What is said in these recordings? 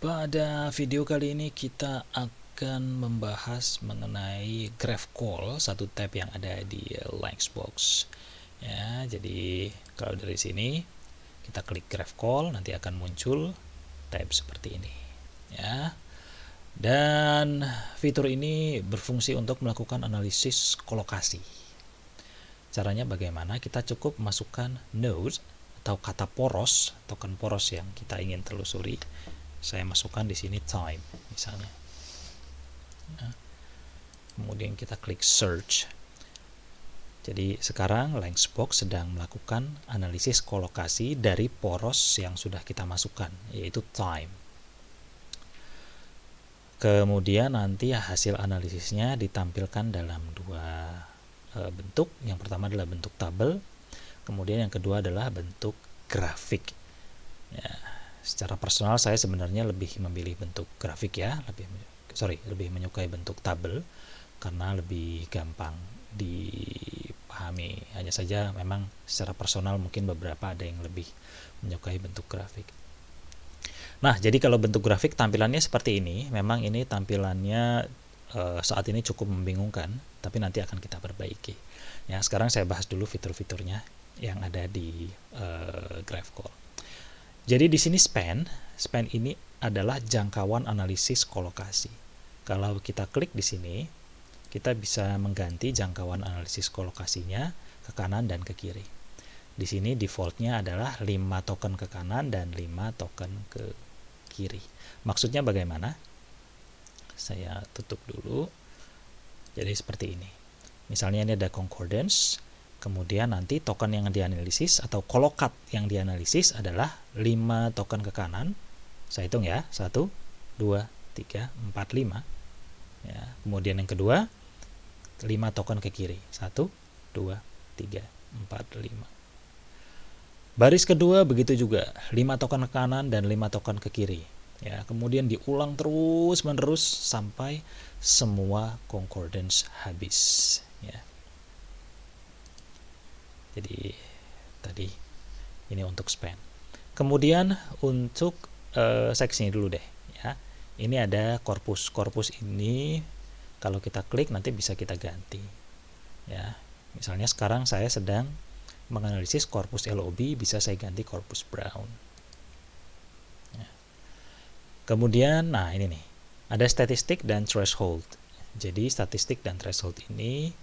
Pada video kali ini kita akan membahas mengenai GraphQL, satu tab yang ada di Languagebox. Ya, jadi kalau dari sini kita klik GraphQL, nanti akan muncul tab seperti ini. Ya. Dan fitur ini berfungsi untuk melakukan analisis kolokasi. Caranya bagaimana? Kita cukup masukkan node atau kata poros, token poros yang kita ingin telusuri. Saya masukkan di sini time misalnya. Nah, kemudian kita klik search. Jadi sekarang Languagebox sedang melakukan analisis kolokasi dari poros yang sudah kita masukkan, yaitu time. Kemudian nanti hasil analisisnya ditampilkan dalam dua bentuk. Yang pertama adalah bentuk tabel, kemudian yang kedua adalah bentuk grafik. Ya, secara personal saya sebenarnya lebih memilih bentuk grafik ya, lebih menyukai bentuk tabel karena lebih gampang dipahami. Hanya saja memang secara personal mungkin beberapa ada yang lebih menyukai bentuk grafik. Nah, jadi kalau bentuk grafik tampilannya seperti ini. Memang ini tampilannya saat ini cukup membingungkan, tapi nanti akan kita perbaiki. Ya, sekarang saya bahas dulu fitur-fiturnya yang ada di GraphQL. Jadi di sini span ini adalah jangkauan analisis kolokasi. Kalau kita klik di sini, kita bisa mengganti jangkauan analisis kolokasinya ke kanan dan ke kiri. Di sini defaultnya adalah 5 token ke kanan dan 5 token ke kiri. Maksudnya bagaimana? Saya tutup dulu. Jadi seperti ini. Misalnya ini ada concordance. Kemudian nanti token yang dianalisis atau kolokat yang dianalisis adalah 5 token ke kanan. Saya hitung ya, 1, 2, 3, 4, 5. Ya, kemudian yang kedua, 5 token ke kiri. 1, 2, 3, 4, 5. Baris kedua begitu juga, 5 token ke kanan dan 5 token ke kiri. Ya, kemudian diulang terus-menerus sampai semua concordance habis. Ya. Jadi tadi ini untuk span. Kemudian untuk seksi dulu deh ya. Ini ada korpus. Korpus ini kalau kita klik nanti bisa kita ganti. Ya. Misalnya sekarang saya sedang menganalisis korpus LOB, bisa saya ganti korpus Brown. Ya. Kemudian nah ini nih. Ada statistik dan threshold. Jadi statistik dan threshold ini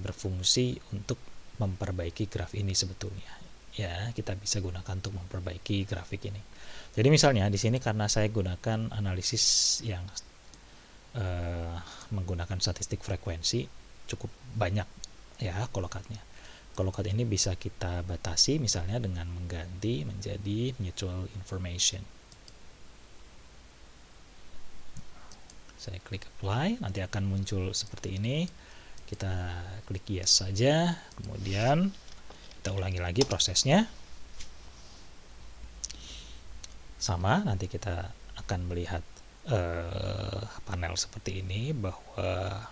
berfungsi untuk memperbaiki graf ini sebetulnya. Ya, kita bisa gunakan untuk memperbaiki grafik ini. Jadi misalnya di sini karena saya gunakan analisis yang menggunakan statistik frekuensi cukup banyak ya kolokatnya. Kolokat ini bisa kita batasi misalnya dengan mengganti menjadi mutual information. Saya klik apply, nanti akan muncul seperti ini. Kita klik yes saja, kemudian kita ulangi lagi prosesnya. Sama, nanti kita akan melihat panel seperti ini bahwa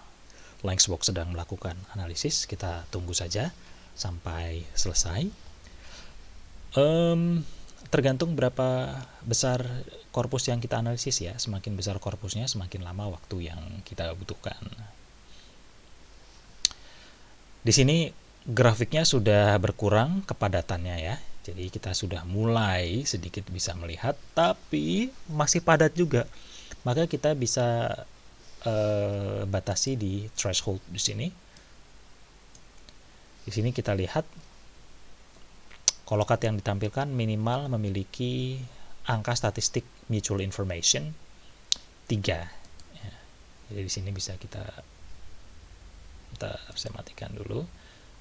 Languagebox sedang melakukan analisis. Kita tunggu saja sampai selesai. Tergantung berapa besar korpus yang kita analisis ya. Semakin besar korpusnya, semakin lama waktu yang kita butuhkan. Di sini grafiknya sudah berkurang kepadatannya ya. Jadi kita sudah mulai sedikit bisa melihat, tapi masih padat juga. Maka kita bisa batasi di threshold di sini. Di sini kita lihat kolokat yang ditampilkan minimal memiliki angka statistik mutual information 3. Ya. Jadi di sini bisa saya matikan dulu.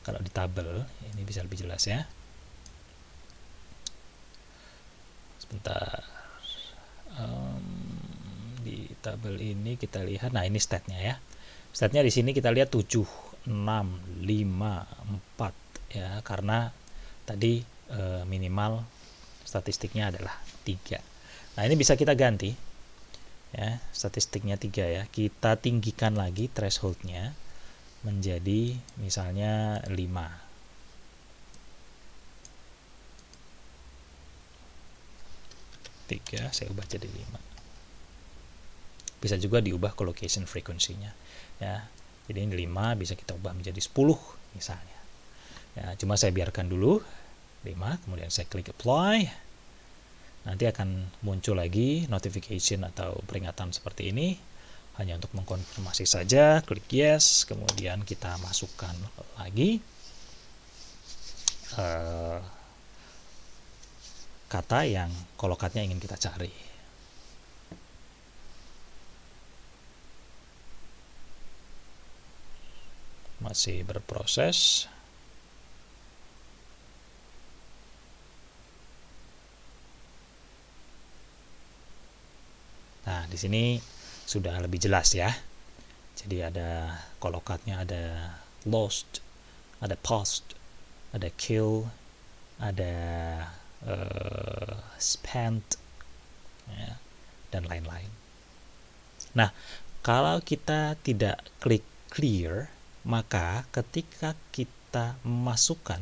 Kalau di tabel ini bisa lebih jelas ya. Sebentar. Di tabel ini kita lihat, nah ini statnya ya. Statnya di sini kita lihat 7, 6, 5, 4 ya, karena tadi minimal statistiknya adalah 3. Nah ini bisa kita ganti ya, statistiknya 3 ya. Kita tinggikan lagi thresholdnya menjadi misalnya 5. 3 saya ubah jadi 5. Bisa juga diubah collocation frequency-nya ya. Jadi ini 5 bisa kita ubah menjadi 10 misalnya. Ya, cuma saya biarkan dulu 5, kemudian saya klik apply. Nanti akan muncul lagi notification atau peringatan seperti ini. Hanya untuk mengkonfirmasi saja, klik yes, kemudian kita masukkan lagi kata yang kolokatnya ingin kita cari. Masih berproses. Nah, di sini sudah lebih jelas ya. Jadi ada kolokatnya, ada lost, ada past, ada kill, ada spent, ya, dan lain-lain. Nah, kalau kita tidak klik clear, maka ketika kita memasukkan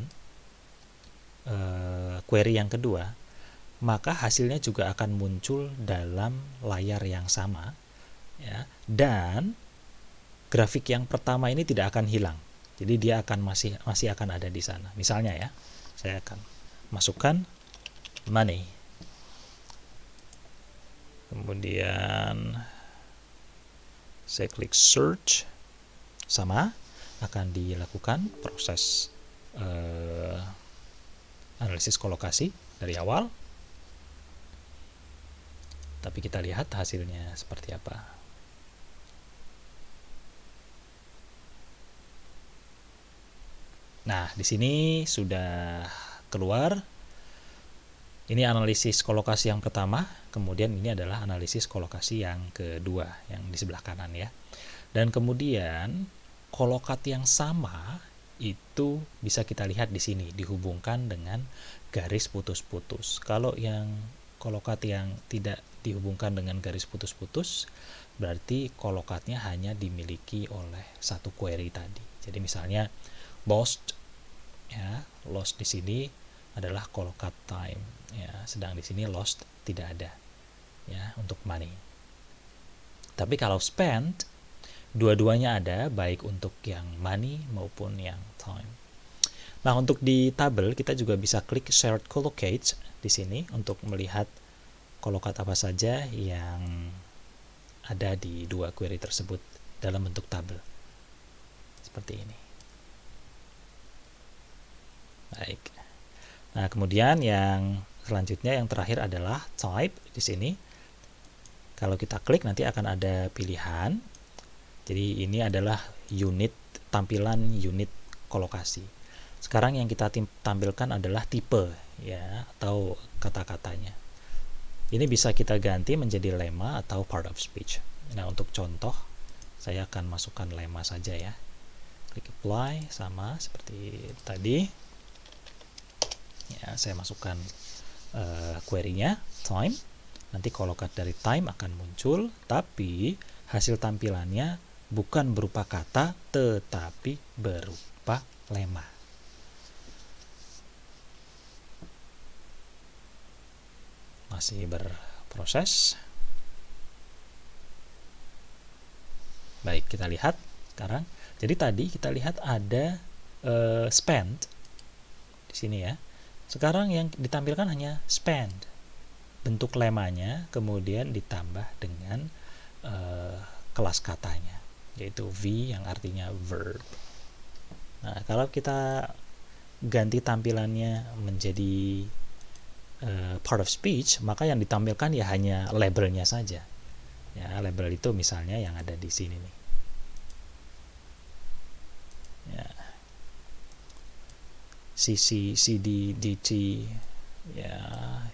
query yang kedua, maka hasilnya juga akan muncul dalam layar yang sama ya, dan grafik yang pertama ini tidak akan hilang. Jadi dia akan masih akan ada di sana. Misalnya ya, saya akan masukkan money. Kemudian saya klik search, sama akan dilakukan proses analisis kolokasi dari awal. Tapi kita lihat hasilnya seperti apa. Nah, di sini sudah keluar. Ini analisis kolokasi yang pertama, kemudian ini adalah analisis kolokasi yang kedua, yang di sebelah kanan ya. Dan kemudian kolokat yang sama itu bisa kita lihat di sini, dihubungkan dengan garis putus-putus. Kalau yang kolokat yang tidak dihubungkan dengan garis putus-putus, berarti kolokatnya hanya dimiliki oleh satu query tadi. Jadi misalnya lost, ya, lost di sini adalah kolokat time, ya, sedang di sini lost tidak ada, ya, untuk money. Tapi kalau spent, dua-duanya ada, baik untuk yang money maupun yang time. Nah, untuk di tabel kita juga bisa klik shared collocates di sini untuk melihat kolokat apa saja yang ada di dua query tersebut dalam bentuk tabel. Seperti ini. Baik. Nah, kemudian yang selanjutnya yang terakhir adalah type di sini. Kalau kita klik nanti akan ada pilihan. Jadi ini adalah unit, tampilan unit kolokasi. Sekarang yang kita tampilkan adalah tipe ya, atau kata-katanya. Ini bisa kita ganti menjadi lemma atau part of speech. Nah, untuk contoh saya akan masukkan lemma saja ya. Klik apply, sama seperti tadi. Ya, saya masukkan query-nya time. Nanti kolokat dari time akan muncul, tapi hasil tampilannya bukan berupa kata, tetapi berupa lemma. Masih berproses. Baik, kita lihat sekarang. Jadi tadi kita lihat ada spend di sini ya. Sekarang yang ditampilkan hanya spend. Bentuk lemanya kemudian ditambah dengan kelas katanya, yaitu V yang artinya verb. Nah, kalau kita ganti tampilannya menjadi part of speech, maka yang ditampilkan ya hanya labelnya saja. Ya, label itu misalnya yang ada di sini nih. Ya. CC, CD, DT, ya,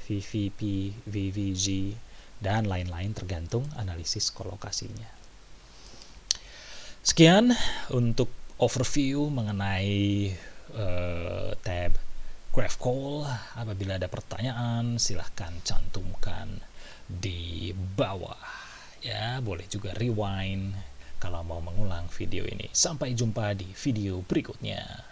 VVP, VVG, dan lain-lain tergantung analisis kolokasinya. Sekian untuk overview mengenai tab GraphQL. Apabila ada pertanyaan, silahkan cantumkan di bawah. Ya, boleh juga rewind kalau mau mengulang video ini. Sampai jumpa di video berikutnya.